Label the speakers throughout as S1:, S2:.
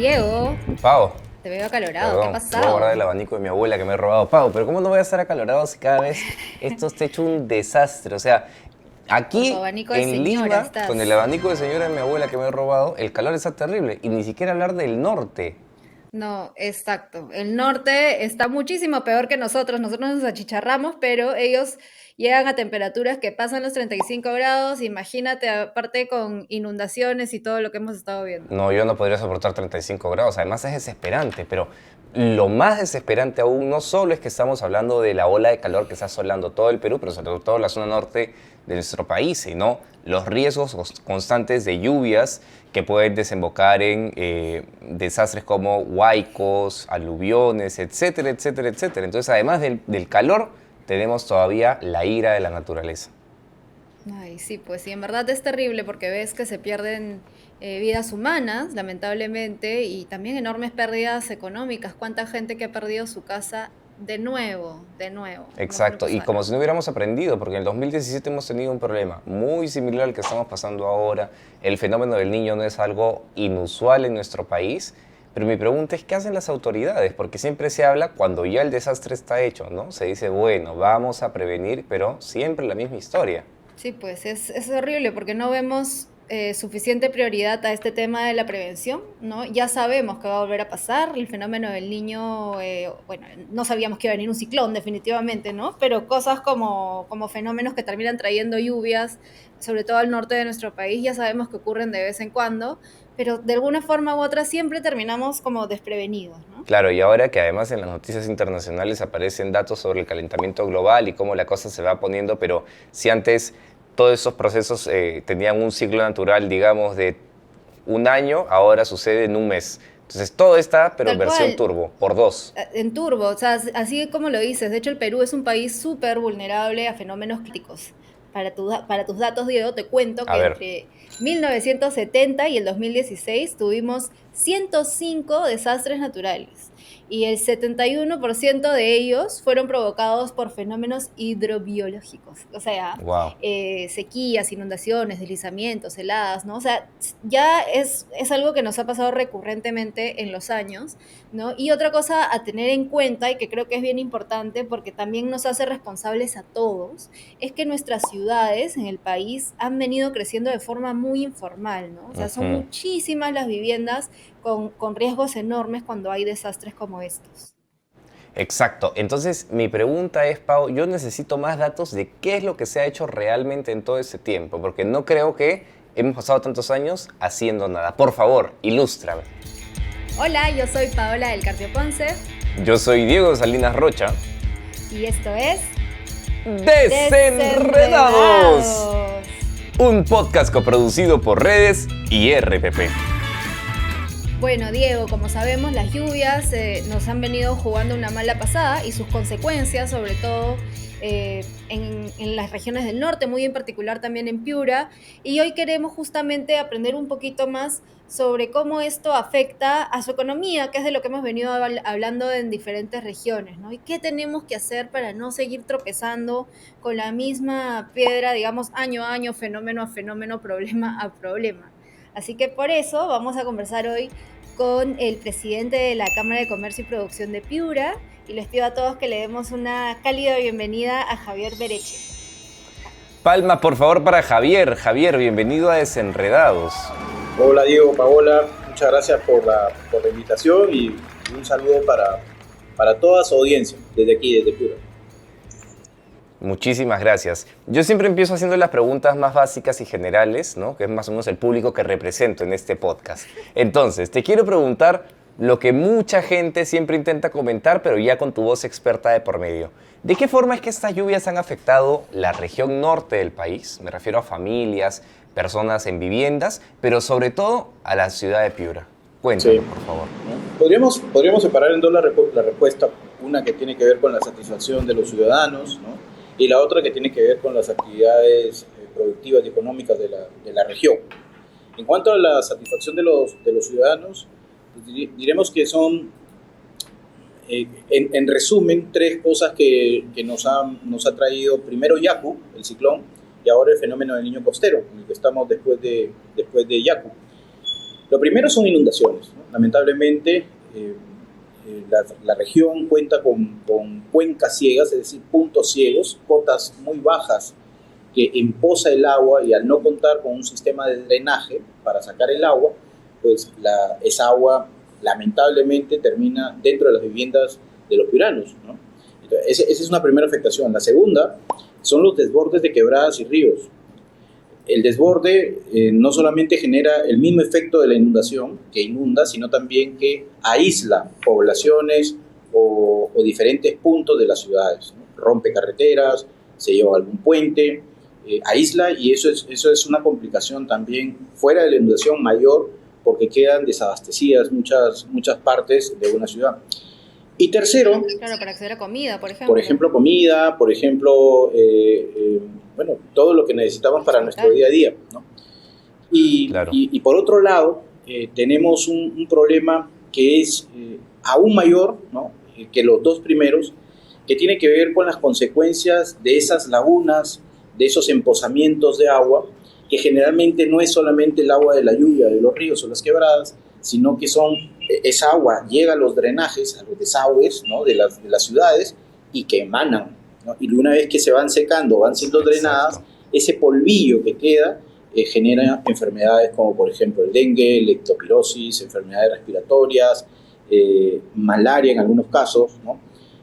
S1: Diego,
S2: Pau,
S1: te veo acalorado, ¿qué ha
S2: perdón, voy a
S1: pasado?
S2: guardar el abanico de mi abuela que me he robado. Pau, pero ¿cómo no voy a estar acalorado si cada vez esto está hecho un desastre? O sea,
S1: Con tu
S2: aquí
S1: abanico de
S2: en
S1: señora
S2: Lima, con el
S1: estás.
S2: abanico de señora de mi abuela que me he robado, el calor está terrible. Y ni siquiera hablar del norte.
S1: No, exacto. El norte está muchísimo peor que nosotros. Nosotros nos achicharramos, pero ellos llegan a temperaturas que pasan los 35 grados. Imagínate, aparte con inundaciones y todo lo que hemos estado viendo.
S2: No, yo no podría soportar 35 grados. Además es desesperante, pero lo más desesperante aún no solo es que estamos hablando de la ola de calor que está asolando todo el Perú, pero sobre todo la zona norte de nuestro país, sino los riesgos constantes de lluvias que pueden desembocar en desastres como huaicos, aluviones, etcétera, etcétera, etcétera. Entonces, además del calor, tenemos todavía la ira de la naturaleza.
S1: Ay, sí, pues sí, en verdad es terrible porque ves que se pierden vidas humanas, lamentablemente, y también enormes pérdidas económicas. ¿Cuánta gente que ha perdido su casa de nuevo? No, no
S2: Exacto, y
S1: pasa
S2: como
S1: nada.
S2: si no hubiéramos aprendido, porque en el 2017 hemos tenido un problema muy similar al que estamos pasando ahora. El fenómeno del niño no es algo inusual en nuestro país, pero mi pregunta es, ¿qué hacen las autoridades? Porque siempre se habla cuando ya el desastre está hecho, ¿no? Se dice, bueno, vamos a prevenir, pero siempre la misma historia.
S1: Sí, pues es horrible porque no vemos suficiente prioridad a este tema de la prevención, ¿no? Ya sabemos que va a volver a pasar, el fenómeno del niño, bueno, no sabíamos que iba a venir un ciclón definitivamente, ¿no? Pero cosas como fenómenos que terminan trayendo lluvias, sobre todo al norte de nuestro país, ya sabemos que ocurren de vez en cuando, pero de alguna forma u otra siempre terminamos como desprevenidos, ¿no?
S2: Claro, y ahora que además en las noticias internacionales aparecen datos sobre el calentamiento global y cómo la cosa se va poniendo, pero si antes todos esos procesos tenían un ciclo natural, digamos, de un año, ahora sucede en un mes. Entonces todo está, pero en
S1: Tal
S2: versión
S1: cual,
S2: turbo, por dos.
S1: en turbo, o sea, así como lo dices, de hecho el Perú es un país súper vulnerable a fenómenos críticos. Para tus datos, Diego, te cuento
S2: A
S1: que
S2: ver,
S1: entre 1970 y el 2016 tuvimos 105 desastres naturales y el 71% de ellos fueron provocados por fenómenos hidrobiológicos, o sea,
S2: wow.
S1: sequías, inundaciones, deslizamientos, heladas, ¿no? O sea, ya es algo que nos ha pasado recurrentemente en los años, ¿no? Y otra cosa a tener en cuenta y que creo que es bien importante porque también nos hace responsables a todos, es que nuestras ciudades en el país han venido creciendo de forma muy informal, ¿no? O sea, son
S2: Ujú.
S1: muchísimas las viviendas con riesgos enormes cuando hay desastres como estos.
S2: Exacto. Entonces, mi pregunta es, Pau, yo necesito más datos de qué es lo que se ha hecho realmente en todo ese tiempo, porque no creo que hemos pasado tantos años haciendo nada. Por favor, ilústrame.
S1: Hola, yo soy Paola del Carpio Ponce
S2: Yo soy Diego Salinas Rocha.
S1: y esto es
S2: ¡Desenredados!
S1: Desenredados.
S2: Un podcast coproducido por Redes y RPP.
S1: Bueno, Diego, como sabemos, las lluvias nos han venido jugando una mala pasada y sus consecuencias, sobre todo en las regiones del norte, muy en particular también en Piura. Y hoy queremos justamente aprender un poquito más sobre cómo esto afecta a su economía, que es de lo que hemos venido hablando en diferentes regiones, ¿no? Y qué tenemos que hacer para no seguir tropezando con la misma piedra, digamos, año a año, fenómeno a fenómeno, problema a problema. Así que por eso vamos a conversar hoy con el presidente de la Cámara de Comercio y Producción de Piura y les pido a todos que le demos una cálida bienvenida a Javier Bereche.
S2: Palmas, por favor, para Javier. Javier, bienvenido a Desenredados.
S3: Hola Diego, Paola, muchas gracias por la invitación y un saludo para toda su audiencia desde aquí, desde Piura.
S2: Muchísimas gracias. Yo siempre empiezo haciendo las preguntas más básicas y generales, ¿no? Que es más o menos el público que represento en este podcast. Entonces, te quiero preguntar lo que mucha gente siempre intenta comentar, pero ya con tu voz experta de por medio. ¿De qué forma es que estas lluvias han afectado la región norte del país? Me refiero a familias, personas en viviendas, pero sobre todo a la ciudad de Piura. Cuéntame,
S3: Sí.
S2: por favor.
S3: Podríamos separar en dos la respuesta, una que tiene que ver con la satisfacción de los ciudadanos, ¿no? Y la otra que tiene que ver con las actividades productivas y económicas de la región. En cuanto a la satisfacción de los ciudadanos, pues diremos que son, en resumen, tres cosas que nos ha traído primero Yaku, el ciclón, y ahora el fenómeno del niño costero, en el que estamos después de Yaku. Lo primero son inundaciones, ¿no? Lamentablemente, la región cuenta con cuencas ciegas, es decir, puntos ciegos, cotas muy bajas que empoza el agua, y al no contar con un sistema de drenaje para sacar el agua, pues esa agua lamentablemente termina dentro de las viviendas de los piuranos, ¿no? Entonces, esa es una primera afectación. La segunda son los desbordes de quebradas y ríos. El desborde no solamente genera el mismo efecto de la inundación, que inunda, sino también que aísla poblaciones o diferentes puntos de las ciudades, ¿no? Rompe carreteras, se lleva algún puente, aísla, y eso es una complicación también fuera de la inundación mayor, porque quedan desabastecidas muchas partes de una ciudad. Y tercero...
S1: Claro, para acceder a comida, por ejemplo.
S3: Por ejemplo, comida, por ejemplo, bueno, todo lo que necesitamos para nuestro día a día, ¿no?
S2: Claro.
S3: Y por otro lado, tenemos un problema que es aún mayor, ¿no? Que los dos primeros, que tiene que ver con las consecuencias de esas lagunas, de esos empozamientos de agua, que generalmente no es solamente el agua de la lluvia, de los ríos o las quebradas, sino que esa agua llega a los drenajes, a los desagües, ¿no? de las ciudades, y que emanan, ¿no? Y una vez que se van secando, van siendo drenadas, exacto, ese polvillo que queda genera enfermedades como por ejemplo el dengue, leptospirosis, enfermedades respiratorias, malaria en algunos casos, ¿no?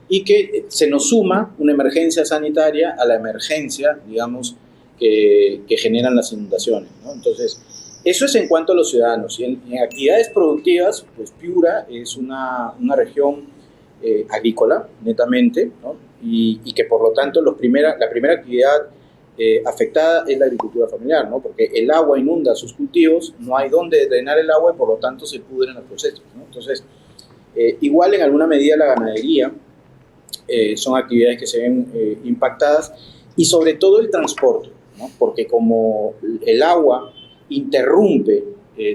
S3: Y que se nos suma una emergencia sanitaria a la emergencia, digamos, que generan las inundaciones, ¿no? Entonces, eso es en cuanto a los ciudadanos. Y en actividades productivas, pues Piura es una región agrícola, netamente, ¿no? Y que por lo tanto la primera actividad afectada es la agricultura familiar, ¿no? Porque el agua inunda sus cultivos, no hay dónde drenar el agua y por lo tanto se pudren los procesos, ¿no? Entonces, igual en alguna medida la ganadería son actividades que se ven impactadas, y sobre todo el transporte, ¿no? Porque como el agua interrumpe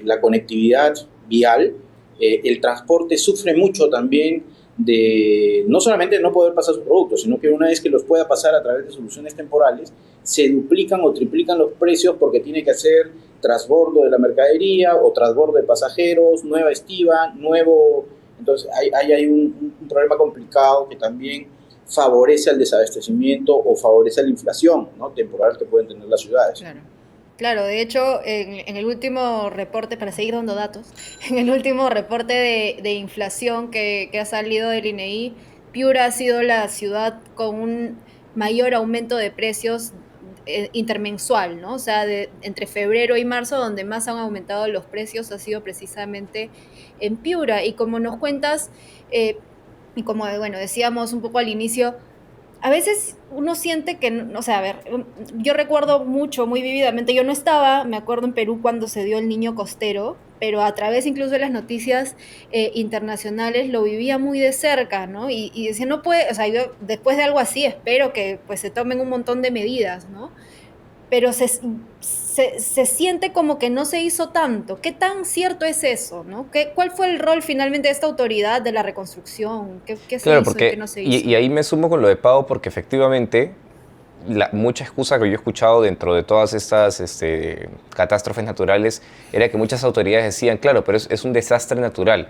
S3: la conectividad vial, el transporte sufre mucho también de no solamente no poder pasar sus productos, sino que una vez que los pueda pasar a través de soluciones temporales, se duplican o triplican los precios, porque tiene que hacer transbordo de la mercadería o transbordo de pasajeros, nueva estiva, entonces hay un problema complicado que también favorece al desabastecimiento o favorece a la inflación, ¿no? Temporal que pueden tener las ciudades.
S1: Claro, de hecho, en el último reporte, para seguir dando datos, en el último reporte de inflación que ha salido del INEI, Piura ha sido la ciudad con un mayor aumento de precios intermensual, ¿no? O sea, entre febrero y marzo, donde más han aumentado los precios ha sido precisamente en Piura. Y como nos cuentas, y como bueno, decíamos un poco al inicio, a veces uno siente que, o sea, a ver, yo recuerdo muy vividamente, yo no estaba, me acuerdo en Perú cuando se dio el Niño Costero, pero a través incluso de las noticias internacionales lo vivía muy de cerca, ¿no? Y decía, no puede, o sea, yo después de algo así espero que pues se tomen un montón de medidas, ¿no? Pero se siente como que no se hizo tanto. ¿Qué tan cierto es eso, no? ¿Cuál fue el rol finalmente de esta autoridad de la reconstrucción? ¿Qué se hizo y qué no se hizo?
S2: Y ahí me sumo con lo de Pau, porque efectivamente mucha excusa que yo he escuchado dentro de todas estas catástrofes naturales era que muchas autoridades decían, claro, pero es un desastre natural.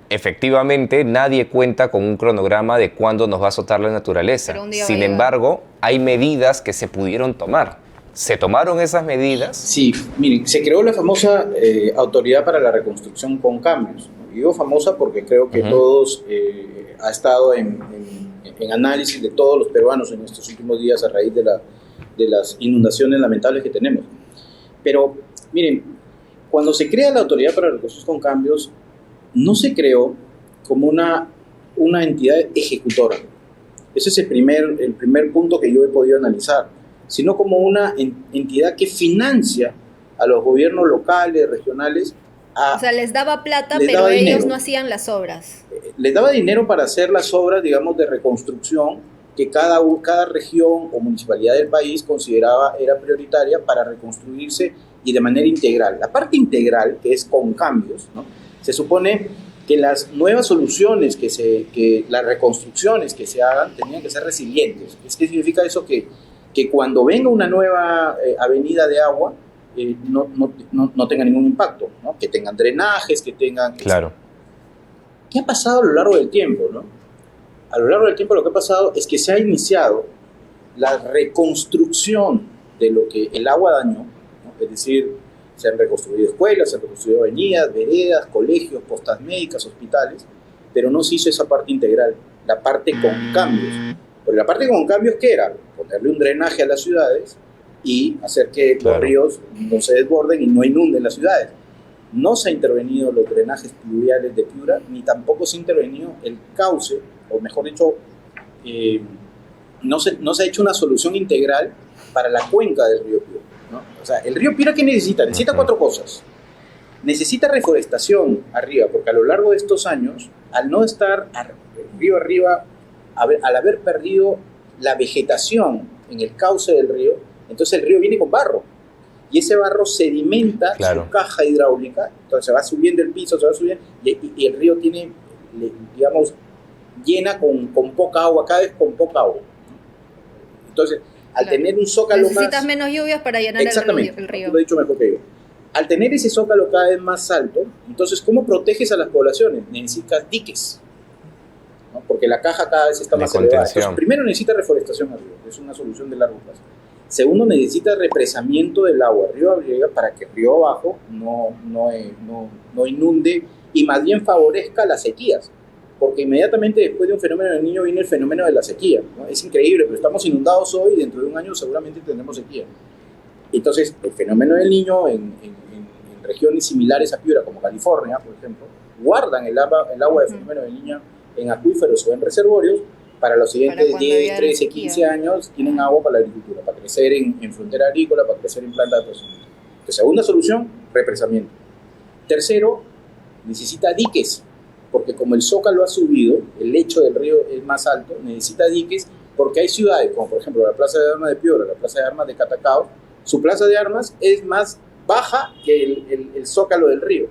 S2: Efectivamente, nadie cuenta con un cronograma de cuándo nos va a azotar la naturaleza. Sin embargo, hay medidas que se pudieron tomar. ¿Se tomaron esas medidas?
S3: Sí, miren, se creó la famosa Autoridad para la Reconstrucción con Cambios. Digo famosa porque creo que todos ha estado en análisis de todos los peruanos en estos últimos días a raíz de las inundaciones lamentables que tenemos. Pero, miren, cuando se crea la Autoridad para la Reconstrucción con Cambios, no se creó como una entidad ejecutora. Ese es el primer punto que yo he podido analizar, sino como una entidad que financia a los gobiernos locales, regionales.
S1: O sea, les daba plata, pero ellos no hacían las obras.
S3: Les daba dinero para hacer las obras, digamos, de reconstrucción que cada región o municipalidad del país consideraba era prioritaria para reconstruirse y de manera integral. La parte integral, que es con cambios, ¿no? Se supone que las nuevas soluciones, que las reconstrucciones que se hagan tenían que ser resilientes. ¿Qué significa eso? Que cuando venga una nueva avenida de agua, no tenga ningún impacto, ¿no? Que tengan drenajes, que tengan...
S2: Claro.
S3: ¿Qué ha pasado a lo largo del tiempo, no? A lo largo del tiempo lo que ha pasado es que se ha iniciado la reconstrucción de lo que el agua dañó, ¿no? Es decir, se han reconstruido escuelas, se han reconstruido avenidas, veredas, colegios, postas médicas, hospitales, pero no se hizo esa parte integral, la parte con cambios. Porque la parte con cambios, ¿qué era? Ponerle un drenaje a las ciudades y hacer que los ríos no se desborden y no inunden las ciudades. No se ha intervenido los drenajes pluviales de Piura, ni tampoco se ha intervenido el cauce, o mejor dicho, no se ha hecho una solución integral para la cuenca del río Piura, ¿no? O sea, el río Piura, ¿qué necesita? Necesita cuatro cosas. Necesita reforestación arriba, porque a lo largo de estos años, al no estar río arriba, al haber perdido la vegetación en el cauce del río, entonces el río viene con barro. Y ese barro sedimenta su caja hidráulica, entonces se va subiendo el piso, se va subiendo, y el río tiene, digamos, llena con poca agua, cada vez con poca agua. Entonces, al tener un zócalo
S1: necesitas menos lluvias para llenar el río.
S3: Lo he dicho mejor que yo. Al tener ese zócalo cada vez más alto, entonces, ¿cómo proteges a las poblaciones? Necesitas diques, ¿no? Porque la caja cada vez está más elevada. Entonces, primero necesita reforestación arriba, es una solución de largo plazo. Segundo, necesita represamiento del agua río arriba para que río abajo no inunde y más bien favorezca las sequías. Porque inmediatamente después de un fenómeno del Niño viene el fenómeno de la sequía, ¿no? Es increíble, pero estamos inundados hoy y dentro de un año seguramente tendremos sequía. Entonces, el fenómeno del Niño en regiones similares a Piura, como California, por ejemplo, guardan el agua del fenómeno del Niño en acuíferos o en reservorios. Para los siguientes 10, 13, 15 años tienen agua para la agricultura, para crecer en frontera agrícola, para crecer en plantas de procesamiento. Entonces, segunda solución, represamiento. Tercero, necesita diques, porque como el zócalo ha subido, el lecho del río es más alto, necesita diques, porque hay ciudades, como por ejemplo la Plaza de Armas de Piura, la Plaza de Armas de Catacao, su plaza de armas es más baja que el zócalo del río,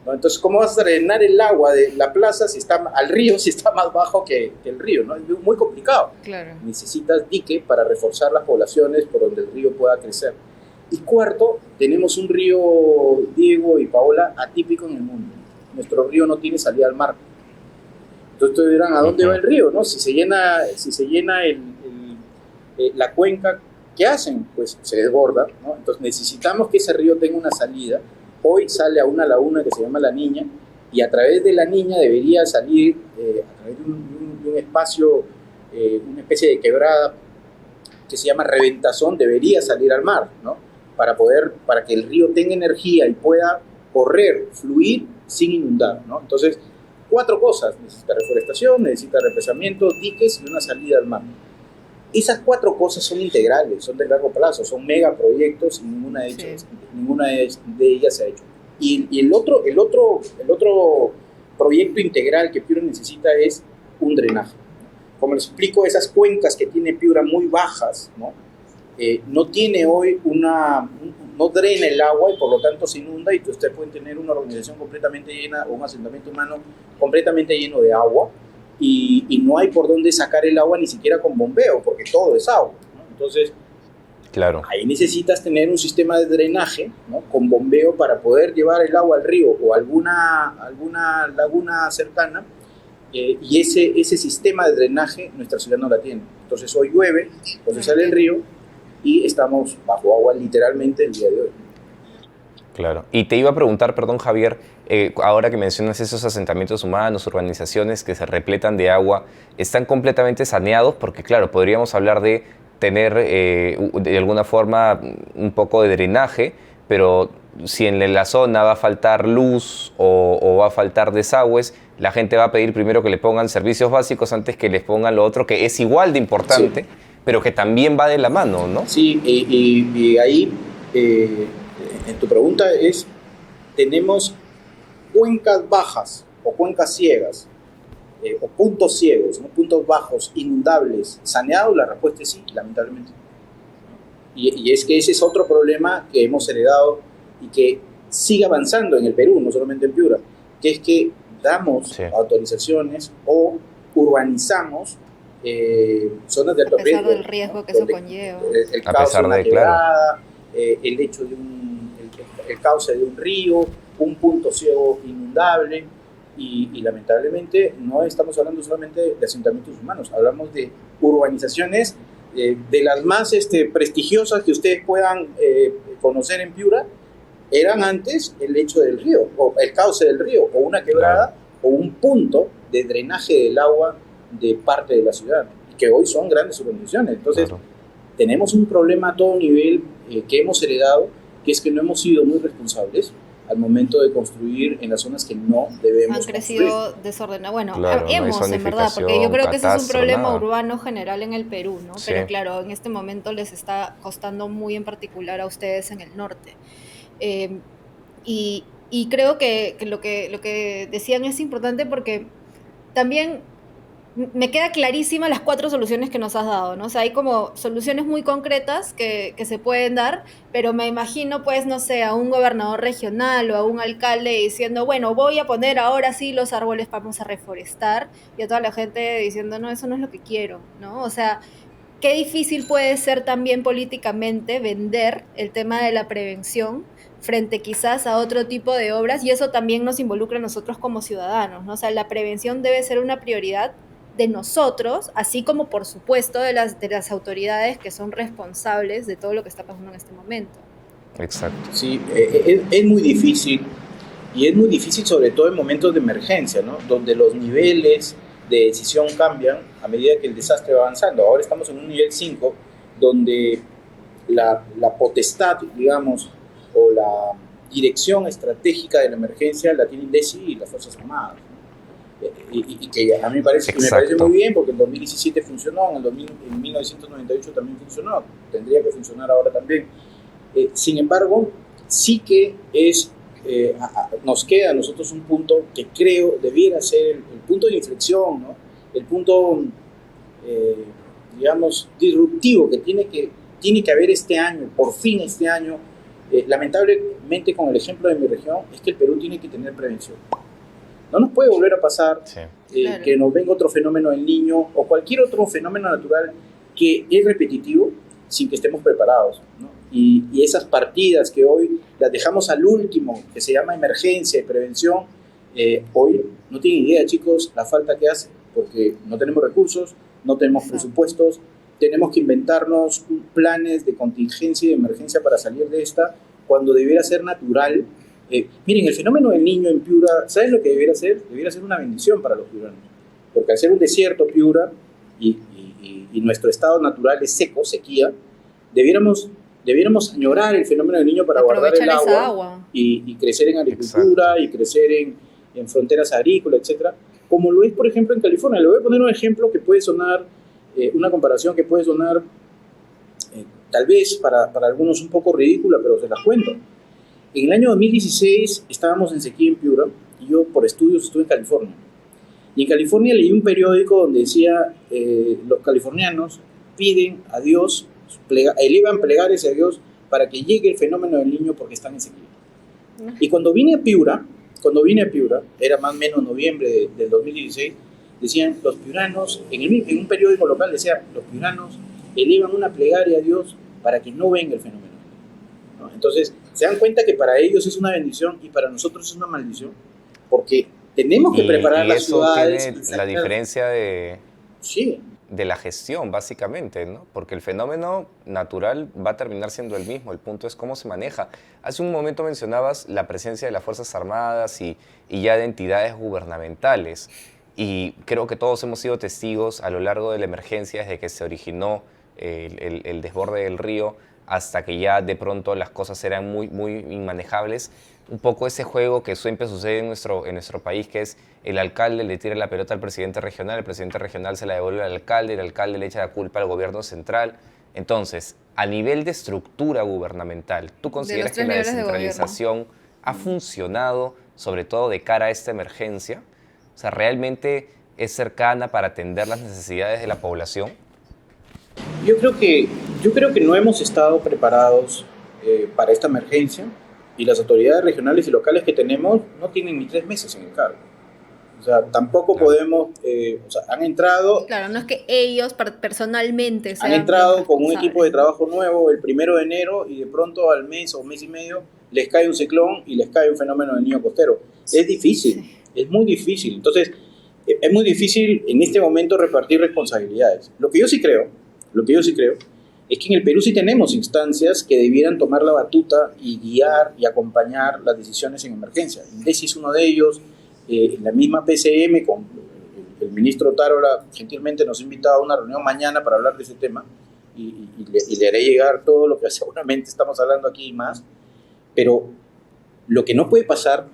S3: ¿no? Entonces, ¿cómo vas a drenar el agua de la plaza al río si está más bajo que el río, ¿no? Es muy complicado.
S1: Claro.
S3: Necesitas dique para reforzar las poblaciones por donde el río pueda crecer. Y cuarto, tenemos un río, Diego y Paola, atípico en el mundo. Nuestro río no tiene salida al mar. Entonces ustedes dirán, ¿a dónde va el río, no? Si se llena la cuenca, ¿qué hacen? Pues se desborda, ¿no? Entonces necesitamos que ese río tenga una salida. Hoy sale a una laguna que se llama La Niña, y a través de La Niña debería salir, a través de un espacio, una especie de quebrada que se llama Reventazón, debería salir al mar, ¿no? Para que el río tenga energía y pueda correr, fluir sin inundar, ¿no? Entonces, cuatro cosas: necesita reforestación, necesita represamiento, diques y una salida al mar. Esas cuatro cosas son integrales, son de largo plazo, son megaproyectos y ninguna de ellas se ha hecho. Y el otro proyecto integral que Piura necesita es un drenaje. Como les explico, esas cuencas que tiene Piura muy bajas, ¿no? No tiene hoy no drena el agua y por lo tanto se inunda, y ustedes pueden tener una organización completamente llena o un asentamiento humano completamente lleno de agua. Y no hay por dónde sacar el agua ni siquiera con bombeo, porque todo es agua, ¿no? Entonces,
S2: claro,
S3: ahí necesitas tener un sistema de drenaje, ¿no? Con bombeo para poder llevar el agua al río o alguna laguna cercana, y ese sistema de drenaje nuestra ciudad no la tiene. Entonces hoy llueve, entonces sale el río y estamos bajo agua literalmente el día de hoy.
S2: Claro. Y te iba a preguntar, perdón, Javier, ahora que mencionas esos asentamientos humanos, urbanizaciones que se repletan de agua, ¿están completamente saneados? Porque, claro, podríamos hablar de tener, de alguna forma, un poco de drenaje, pero si en la zona va a faltar luz o va a faltar desagües, la gente va a pedir primero que le pongan servicios básicos antes que les pongan lo otro, que es igual de importante, sí, pero que también va de la mano, ¿no?
S3: Sí, y ahí... en tu pregunta tenemos cuencas bajas o cuencas ciegas, o puntos ciegos, ¿no? Puntos bajos, inundables, saneados. La respuesta es sí, lamentablemente. Y es que ese es otro problema que hemos heredado y que sigue avanzando en el Perú, no solamente en Piura, que es que damos autorizaciones o urbanizamos zonas de alto riesgo.
S1: A pesar del riesgo que eso conlleva.
S3: El caos de una quebrada, el hecho de un el cauce de un río, un punto ciego inundable, y lamentablemente no estamos hablando solamente de asentamientos humanos, hablamos de urbanizaciones de las más prestigiosas que ustedes puedan conocer en Piura. Eran antes el lecho del río, o el cauce del río, o una quebrada, claro, o un punto de drenaje del agua de parte de la ciudad, y que hoy son grandes urbanizaciones. Entonces, claro, tenemos un problema a todo nivel que hemos heredado, que es que no hemos sido muy responsables al momento de construir en las zonas que no debemos
S1: construir. Han crecido
S3: construir.
S1: Desordenados. Bueno,
S2: claro,
S1: hemos,
S2: no
S1: en verdad, porque yo creo que ese es un problema
S2: nada.
S1: urbano general en el Perú, ¿no?
S2: Sí.
S1: Pero claro, en este momento les está costando muy en particular a ustedes en el norte. Y creo que lo que decían es importante porque también me queda clarísima las 4 soluciones que nos has dado, ¿no? O sea, hay como soluciones muy concretas que se pueden dar, pero me imagino, pues, no sé, a un gobernador regional o a un alcalde diciendo, bueno, voy a poner ahora sí los árboles, vamos a reforestar, y a toda la gente diciendo, no, eso no es lo que quiero, ¿no? O sea, qué difícil puede ser también políticamente vender el tema de la prevención frente quizás a otro tipo de obras, y eso también nos involucra a nosotros como ciudadanos, ¿no? O sea, la prevención debe ser una prioridad de nosotros, así como por supuesto de las autoridades que son responsables de todo lo que está pasando en este momento.
S2: Exacto.
S3: Sí, es muy difícil, y es muy difícil sobre todo en momentos de emergencia, ¿no? Donde los niveles de decisión cambian a medida que el desastre va avanzando. Ahora estamos en un nivel 5, donde la potestad, digamos, o la dirección estratégica de la emergencia la tiene INDECI y las Fuerzas Armadas. Y que a mí me parece muy bien, porque en 2017 funcionó, en 1998 también funcionó, tendría que funcionar ahora también. Sin embargo, sí que nos queda a nosotros un punto que creo debiera ser el punto de inflexión, ¿no? El punto, digamos, disruptivo que tiene que haber este año, por fin este año. Lamentablemente, con el ejemplo de mi región, es que el Perú tiene que tener prevención. No nos puede volver a pasar claro, que nos venga otro fenómeno del Niño o cualquier otro fenómeno natural que es repetitivo sin que estemos preparados, ¿no? Y esas partidas que hoy las dejamos al último, que se llama emergencia y prevención, hoy no tienen idea, chicos, la falta que hace, porque no tenemos recursos, no tenemos presupuestos, tenemos que inventarnos planes de contingencia y de emergencia para salir de esta, cuando debiera ser natural. Miren, el fenómeno del Niño en Piura, ¿saben lo que debiera ser? Debiera ser una bendición para los piuranos, porque al ser un desierto Piura y nuestro estado natural es seco, sequía, debiéramos añorar el fenómeno del Niño para guardar el agua. Y crecer en agricultura. Exacto. Y crecer en fronteras agrícolas, etcétera, como lo es, por ejemplo, en California. Le voy a poner un ejemplo que puede sonar, una comparación que puede sonar tal vez para algunos un poco ridícula, pero se las cuento. En el año 2016 estábamos en sequía en Piura, y yo por estudios estuve en California. Y en California leí un periódico donde decía, los californianos piden a Dios, elevan plegarias a Dios para que llegue el fenómeno del Niño porque están en sequía. Y cuando vine a Piura, era más o menos noviembre del 2016, decían los piuranos, en un periódico local decía, los piuranos elevan una plegaria a Dios para que no venga el fenómeno, ¿no? Entonces, se dan cuenta que para ellos es una bendición y para nosotros es una maldición, porque tenemos que preparar las ciudades.
S2: Tiene la diferencia de
S3: sí,
S2: de la gestión, básicamente, ¿no? Porque el fenómeno natural va a terminar siendo el mismo, el punto es cómo se maneja. Hace un momento mencionabas la presencia de las Fuerzas Armadas y ya de entidades gubernamentales, y creo que todos hemos sido testigos a lo largo de la emergencia, desde que se originó el desborde del río hasta que ya de pronto las cosas eran muy, muy inmanejables. Un poco ese juego que siempre sucede en nuestro país, que es el alcalde le tira la pelota al presidente regional, el presidente regional se la devuelve al alcalde, el alcalde le echa la culpa al gobierno central. Entonces, a nivel de estructura gubernamental, ¿tú consideras que la descentralización ha funcionado, sobre todo de cara a esta emergencia? O sea, ¿realmente es cercana para atender las necesidades de la población?
S3: Yo creo que no hemos estado preparados para esta emergencia, y las autoridades regionales y locales que tenemos no tienen ni 3 meses en el cargo. O sea, tampoco podemos, o sea, han entrado...
S1: Claro, no es que ellos personalmente
S3: han entrado con un equipo de trabajo nuevo el 1 de enero y de pronto al mes o mes y medio les cae un ciclón y les cae un fenómeno del niño costero. Es difícil, es muy difícil. Entonces, es muy difícil en este momento repartir responsabilidades. Lo que yo sí creo es que en el Perú sí tenemos instancias que debieran tomar la batuta y guiar y acompañar las decisiones en emergencia. INDECI es uno de ellos, la misma PCM, con el ministro Tarola gentilmente nos ha invitado a una reunión mañana para hablar de ese tema y le haré llegar todo lo que seguramente estamos hablando aquí y más. Pero lo que no puede pasar,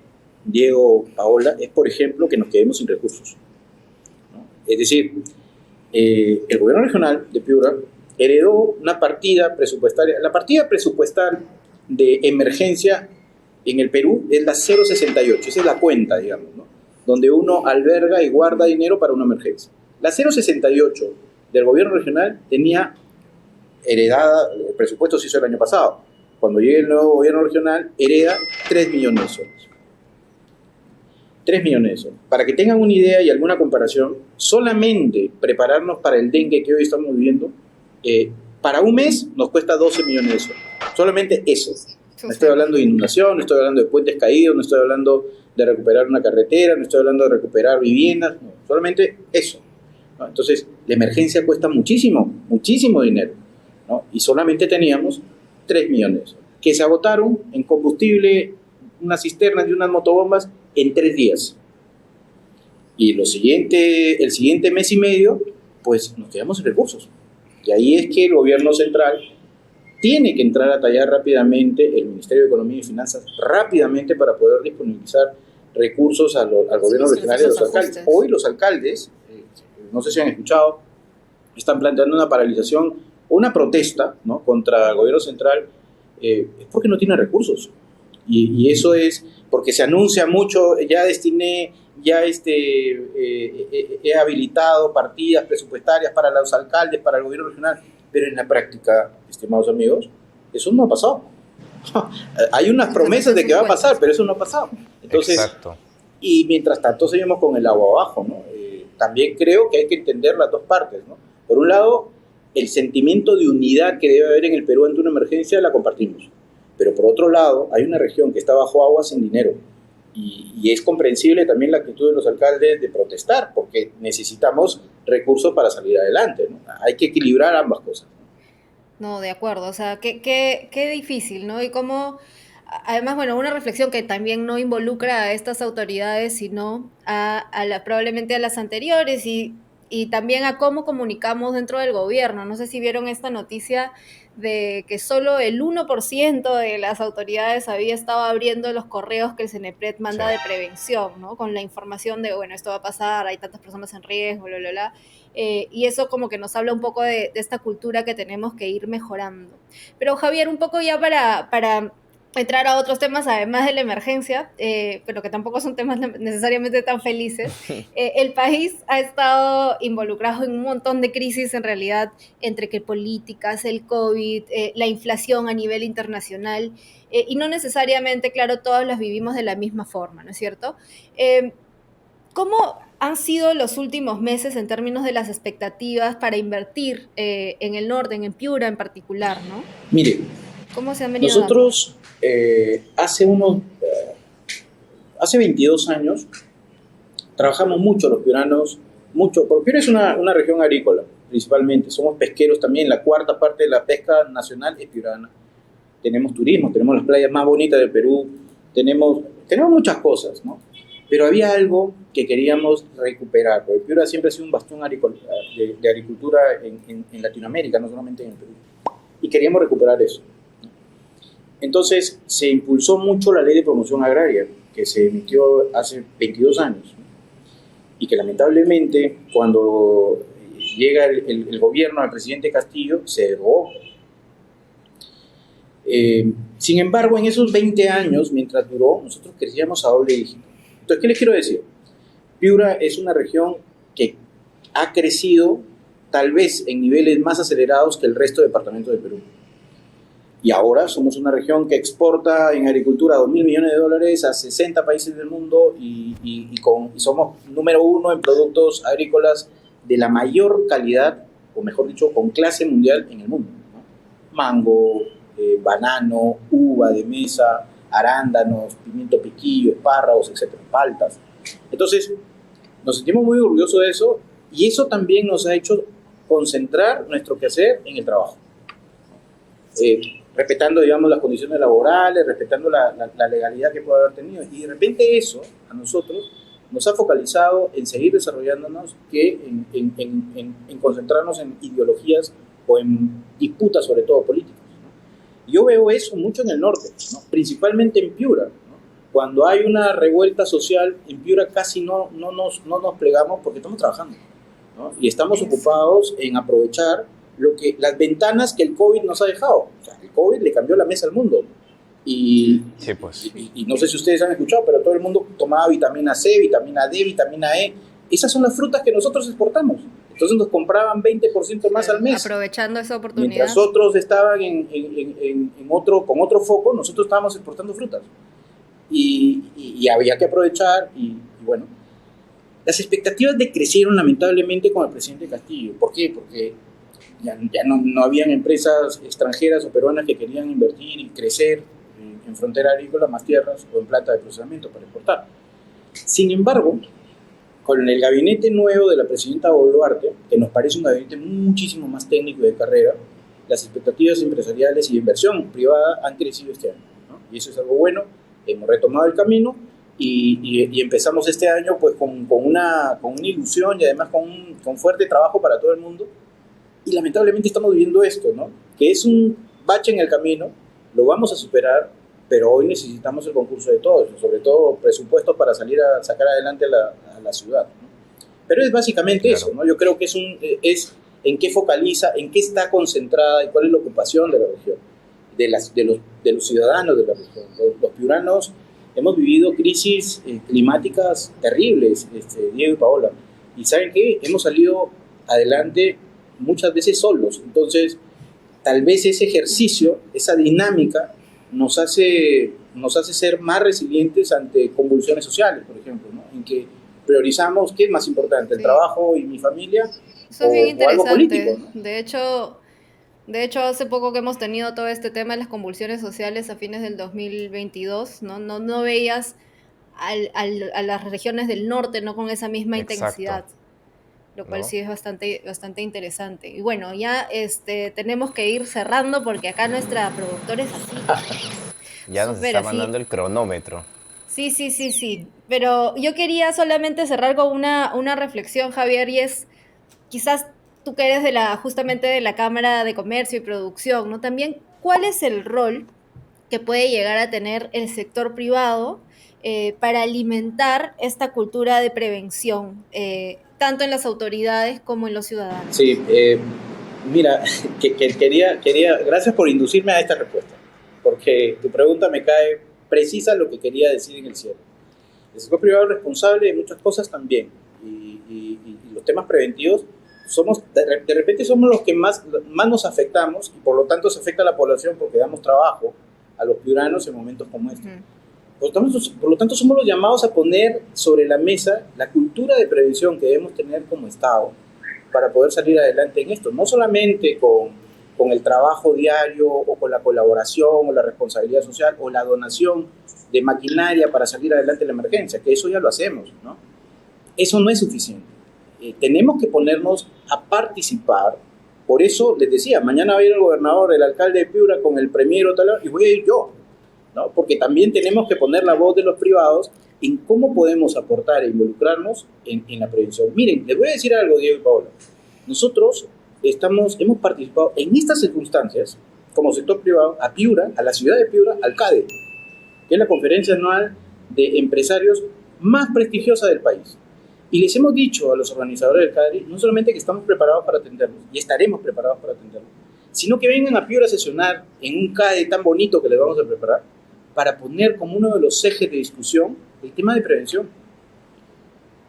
S3: Diego, Paola, es, por ejemplo, que nos quedemos sin recursos, ¿no? Es decir, el gobierno regional de Piura heredó una partida presupuestaria. La partida presupuestal de emergencia en el Perú es la 068, esa es la cuenta, digamos, ¿no? Donde uno alberga y guarda dinero para una emergencia. La 068 del gobierno regional tenía heredada, el presupuesto se hizo el año pasado. Cuando llegue el nuevo gobierno regional, hereda 3 millones de soles. 3 millones de soles. Para que tengan una idea y alguna comparación, solamente prepararnos para el dengue que hoy estamos viviendo, para un mes nos cuesta 12 millones de soles. Solamente eso. No estoy hablando de inundación, no estoy hablando de puentes caídos, no estoy hablando de recuperar una carretera, no estoy hablando de recuperar viviendas, no, solamente eso, ¿no? Entonces, la emergencia cuesta muchísimo, muchísimo dinero, ¿no? Y solamente teníamos 3 millones, que se agotaron en combustible, unas cisternas y unas motobombas en 3 días. Y el siguiente mes y medio, pues nos quedamos sin recursos. Y ahí es que el gobierno central tiene que entrar a tallar rápidamente, el Ministerio de Economía y Finanzas, rápidamente para poder disponibilizar recursos al gobierno regional y a los alcaldes. Hoy los alcaldes, no sé si han escuchado, están planteando una paralización o una protesta, ¿no?, contra el gobierno central, es porque no tiene recursos. Y eso es porque se anuncia mucho, ya destiné, ya he habilitado partidas presupuestarias para los alcaldes, para el gobierno regional, pero en la práctica, estimados amigos, eso no ha pasado. Hay unas promesas de que va a pasar, pero eso no ha pasado. Entonces, exacto. Y mientras tanto seguimos con el agua abajo, ¿no? También creo que hay que entender las dos partes, ¿no? Por un lado, el sentimiento de unidad que debe haber en el Perú ante una emergencia la compartimos. Pero por otro lado, hay una región que está bajo agua sin dinero. Y es comprensible también la actitud de los alcaldes de protestar, porque necesitamos recursos para salir adelante, ¿no? Hay que equilibrar ambas cosas.
S1: No, de acuerdo, o sea, qué difícil, ¿no? Y cómo, además, bueno, una reflexión que también no involucra a estas autoridades, sino probablemente a las anteriores y también a cómo comunicamos dentro del gobierno. No sé si vieron esta noticia de que solo el 1% de las autoridades había estado abriendo los correos que el CENEPRED manda de prevención, ¿no? Con la información de, bueno, esto va a pasar, hay tantas personas en riesgo, bla, bla, bla. Y eso como que nos habla un poco de esta cultura que tenemos que ir mejorando. Pero Javier, un poco ya para entrar a otros temas, además de la emergencia, pero que tampoco son temas necesariamente tan felices, el país ha estado involucrado en un montón de crisis, en realidad, entre que políticas, el COVID, la inflación a nivel internacional, y no necesariamente, claro, todas las vivimos de la misma forma, ¿no es cierto? ¿Cómo han sido los últimos meses en términos de las expectativas para invertir en el norte, en Piura en particular, ¿no?
S3: Mire,
S1: ¿cómo se han venido
S3: nosotros hace 22 años trabajamos mucho los piuranos, mucho, porque Piura es una región agrícola principalmente, somos pesqueros también, la cuarta parte de la pesca nacional es piurana, tenemos turismo, tenemos las playas más bonitas del Perú, tenemos muchas cosas, ¿no? Pero había algo que queríamos recuperar, porque Piura siempre ha sido un bastión de agricultura en Latinoamérica, no solamente en el Perú, y queríamos recuperar eso. Entonces se impulsó mucho la ley de promoción agraria, que se emitió hace 22 años, ¿no? Y que lamentablemente cuando llega el gobierno del presidente Castillo se derogó. Sin embargo, en esos 20 años, mientras duró, nosotros crecíamos a doble dígito. Entonces, ¿qué les quiero decir? Piura es una región que ha crecido tal vez en niveles más acelerados que el resto de departamentos del Perú. Y ahora somos una región que exporta en agricultura $2.000 millones a 60 países del mundo y somos número 1 en productos agrícolas de la mayor calidad, o mejor dicho, con clase mundial en el mundo, ¿no? Mango, banano, uva de mesa, arándanos, pimiento piquillo, espárragos, etcétera, paltas. Entonces, nos sentimos muy orgullosos de eso y eso también nos ha hecho concentrar nuestro quehacer en el trabajo. Respetando, digamos, las condiciones laborales, respetando la legalidad que puede haber tenido. Y de repente eso, a nosotros, nos ha focalizado en seguir desarrollándonos que en concentrarnos en ideologías o en disputas, sobre todo políticas, ¿no? Yo veo eso mucho en el norte, ¿no? Principalmente en Piura, ¿no? Cuando hay una revuelta social, en Piura casi no nos plegamos porque estamos trabajando, ¿no? Y estamos ocupados en aprovechar las ventanas que el COVID nos ha dejado. O sea, el COVID le cambió la mesa al mundo. Y,
S2: sí, pues.
S3: y no sé si ustedes han escuchado, pero todo el mundo tomaba vitamina C, vitamina D, vitamina E. Esas son las frutas que nosotros exportamos. Entonces nos compraban 20% más al mes.
S1: Aprovechando esa oportunidad.
S3: Mientras otros estaban con otro foco, nosotros estábamos exportando frutas. Y había que aprovechar. Y bueno, las expectativas decrecieron lamentablemente con el presidente Castillo. ¿Por qué? Porque ya no habían empresas extranjeras o peruanas que querían invertir y crecer en frontera agrícola, más tierras o en planta de procesamiento para exportar. Sin embargo, con el gabinete nuevo de la presidenta Boluarte, que nos parece un gabinete muchísimo más técnico y de carrera, las expectativas empresariales y de inversión privada han crecido este año, ¿no? Y eso es algo bueno. Hemos retomado el camino y empezamos este año pues con una ilusión y además con fuerte trabajo para todo el mundo. Y lamentablemente estamos viviendo esto, ¿no? Que es un bache en el camino, lo vamos a superar, pero hoy necesitamos el concurso de todos, sobre todo presupuestos para sacar adelante a la ciudad, ¿no? Pero es básicamente claro. Eso, ¿no? Yo creo que es en qué focaliza, en qué está concentrada y cuál es la ocupación de la región, de los ciudadanos de la región. Los piuranos hemos vivido crisis climáticas terribles, Diego y Paola, y ¿saben qué? Hemos salido adelante muchas veces solos. Entonces, tal vez ese ejercicio, esa dinámica, nos hace ser más resilientes ante convulsiones sociales, por ejemplo, ¿no? En que priorizamos qué es más importante, el trabajo y mi familia,
S1: eso es bien interesante.
S3: O algo político, ¿no?
S1: De hecho, hace poco que hemos tenido todo este tema de las convulsiones sociales a fines del 2022, no veías a las regiones del norte no con esa misma intensidad. Lo cual sí es bastante interesante. Y bueno, ya tenemos que ir cerrando porque acá nuestra productora es así.
S2: Ya nos está mandando el cronómetro.
S1: Sí. Pero yo quería solamente cerrar con una reflexión, Javier, y es quizás tú que eres justamente de la Cámara de Comercio y Producción, ¿no? También, ¿cuál es el rol que puede llegar a tener el sector privado para alimentar esta cultura de prevención, tanto en las autoridades como en los ciudadanos?
S3: Sí, mira, quería, gracias por inducirme a esta respuesta, porque tu pregunta me cae precisa lo que quería decir en el cierre. El sector privado es responsable de muchas cosas también, y los temas preventivos de repente somos los que más nos afectamos, y por lo tanto se afecta a la población porque damos trabajo a los piuranos en momentos como este. Por lo tanto, somos los llamados a poner sobre la mesa la cultura de prevención que debemos tener como Estado para poder salir adelante en esto. No solamente con el trabajo diario o con la colaboración o la responsabilidad social o la donación de maquinaria para salir adelante en la emergencia, que eso ya lo hacemos, ¿no? Eso no es suficiente. Tenemos que ponernos a participar. Por eso les decía, mañana va a ir el gobernador, el alcalde de Piura con el premier y voy a ir yo, ¿no? Porque también tenemos que poner la voz de los privados en cómo podemos aportar e involucrarnos en la prevención. Miren, les voy a decir algo, Diego y Paola. Nosotros hemos participado en estas circunstancias, como sector privado, a Piura, a la ciudad de Piura, al CADE, que es la conferencia anual de empresarios más prestigiosa del país. Y les hemos dicho a los organizadores del CADE, no solamente que estamos preparados para atenderlos, y estaremos preparados para atenderlos, sino que vengan a Piura a sesionar en un CADE tan bonito que les vamos a preparar, para poner como uno de los ejes de discusión el tema de prevención.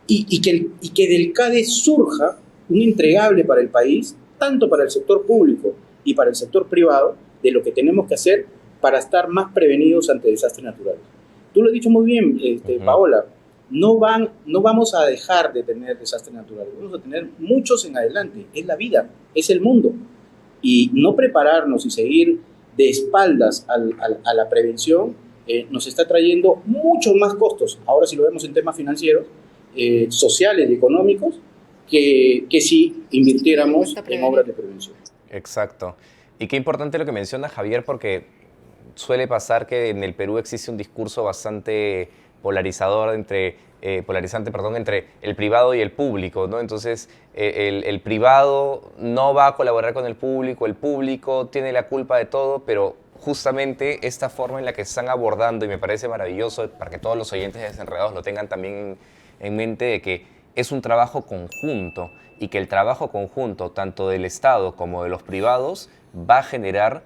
S3: Y que del CADE surja un entregable para el país, tanto para el sector público y para el sector privado, de lo que tenemos que hacer para estar más prevenidos ante desastres naturales. Tú lo has dicho muy bien, Paola, no vamos a dejar de tener desastres naturales, vamos a tener muchos en adelante, es la vida, es el mundo. Y no prepararnos y seguir de espaldas a la prevención nos está trayendo muchos más costos, ahora si lo vemos en temas financieros, sociales y económicos, que si invirtiéramos en obras de prevención.
S2: Exacto. Y qué importante lo que menciona Javier, porque suele pasar que en el Perú existe un discurso bastante polarizador entre el privado y el público, ¿no? Entonces, el privado no va a colaborar con el público tiene la culpa de todo, pero justamente esta forma en la que se están abordando, y me parece maravilloso para que todos los oyentes de Desenredados lo tengan también en mente, de que es un trabajo conjunto y que el trabajo conjunto, tanto del Estado como de los privados, va a generar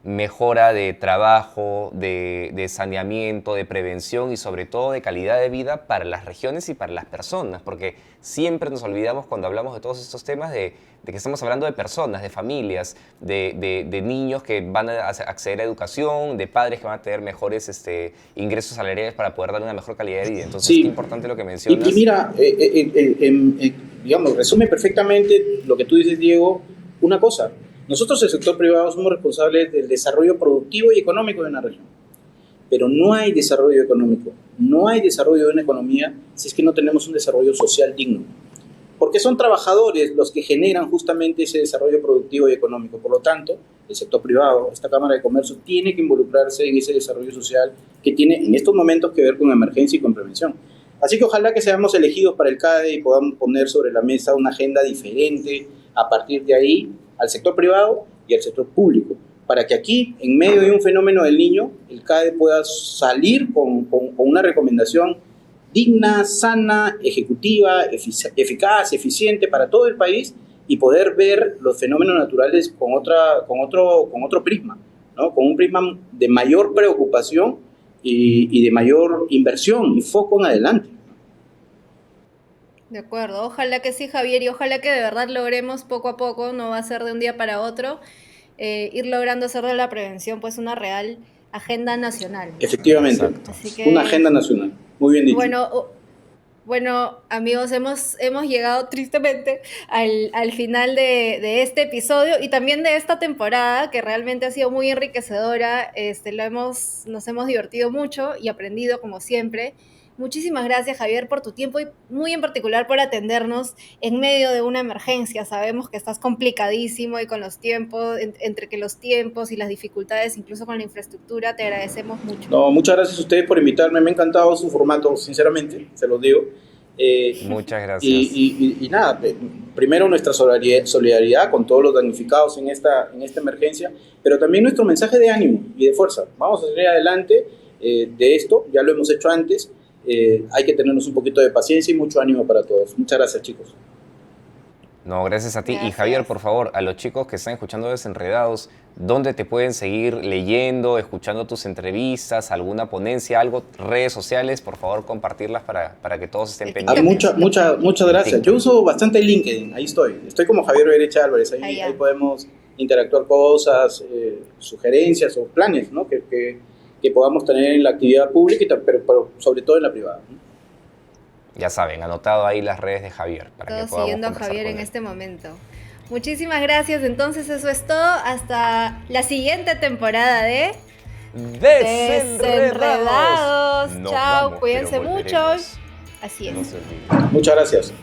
S2: mejora de trabajo, de saneamiento, de prevención y sobre todo de calidad de vida para las regiones y para las personas, porque siempre nos olvidamos cuando hablamos de todos estos temas de que estamos hablando de personas, de familias, de niños que van a acceder a educación, de padres que van a tener mejores ingresos salariales para poder dar una mejor calidad de vida. Entonces, sí, es importante lo que mencionas.
S3: Y mira, digamos, resume perfectamente lo que tú dices, Diego, una cosa. Nosotros, el sector privado, somos responsables del desarrollo productivo y económico de una región. Pero no hay desarrollo económico, no hay desarrollo de una economía si es que no tenemos un desarrollo social digno. Porque son trabajadores los que generan justamente ese desarrollo productivo y económico. Por lo tanto, el sector privado, esta Cámara de Comercio, tiene que involucrarse en ese desarrollo social que tiene en estos momentos que ver con emergencia y con prevención. Así que ojalá que seamos elegidos para el CADE y podamos poner sobre la mesa una agenda diferente a partir de ahí al sector privado y al sector público, para que aquí, en medio de un fenómeno del Niño, el CADE pueda salir con una recomendación digna, sana, ejecutiva, eficaz, eficiente para todo el país y poder ver los fenómenos naturales con otro prisma, ¿no? Con un prisma de mayor preocupación y de mayor inversión y foco en adelante.
S1: De acuerdo, ojalá que sí, Javier, y ojalá que de verdad logremos poco a poco, no va a ser de un día para otro, ir logrando hacer de la prevención pues una real agenda nacional.
S3: Efectivamente, así que, una agenda nacional, muy bien dicho.
S1: Bueno, amigos, hemos llegado tristemente al final de este episodio y también de esta temporada, que realmente ha sido muy enriquecedora. Nos hemos divertido mucho y aprendido como siempre. Muchísimas gracias, Javier, por tu tiempo y muy en particular por atendernos en medio de una emergencia. Sabemos que estás complicadísimo y con los tiempos, entre que los tiempos y las dificultades, incluso con la infraestructura, te agradecemos mucho.
S3: No, muchas gracias a ustedes por invitarme. Me ha encantado su formato, sinceramente, se los digo.
S2: Muchas gracias.
S3: Y nada, primero nuestra solidaridad con todos los damnificados en esta emergencia, pero también nuestro mensaje de ánimo y de fuerza. Vamos a salir adelante de esto, ya lo hemos hecho antes. Hay que tenernos un poquito de paciencia y mucho ánimo para todos. Muchas gracias, chicos.
S2: No, gracias a ti. Gracias. Y Javier, por favor, a los chicos que están escuchando Desenredados, ¿dónde te pueden seguir leyendo, escuchando tus entrevistas, alguna ponencia, algo, redes sociales? Por favor, compartirlas para que todos estén pendientes.
S3: Muchas gracias. Yo uso bastante LinkedIn, ahí estoy. Estoy como Javier Berecha Álvarez, ahí podemos interactuar cosas, sugerencias o planes, ¿no? que podamos tener en la actividad pública, pero sobre todo en la privada, ¿no?
S2: Ya saben, anotado ahí las redes de Javier.
S1: Todos siguiendo a Javier en este momento. Muchísimas gracias. Entonces eso es todo. Hasta la siguiente temporada de Desenredados. Chao, cuídense mucho. Así es.
S3: Muchas gracias.